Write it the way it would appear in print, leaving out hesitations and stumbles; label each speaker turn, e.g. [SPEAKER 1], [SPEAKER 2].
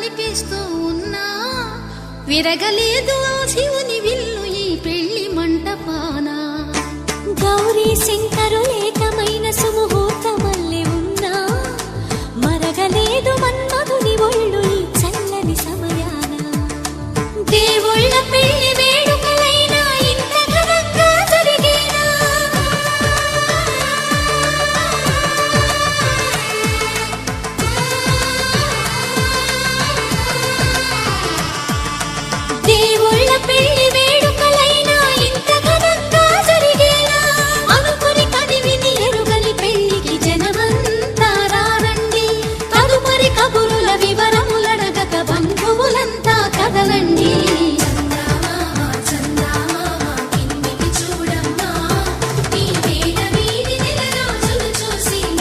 [SPEAKER 1] కనిపిస్తూ ఉన్నా విరగలేదు ఆ శివుని విల్లు ఈ పెళ్లి మంటపాన.
[SPEAKER 2] గౌరీ శంకరు ఏకమైన సుము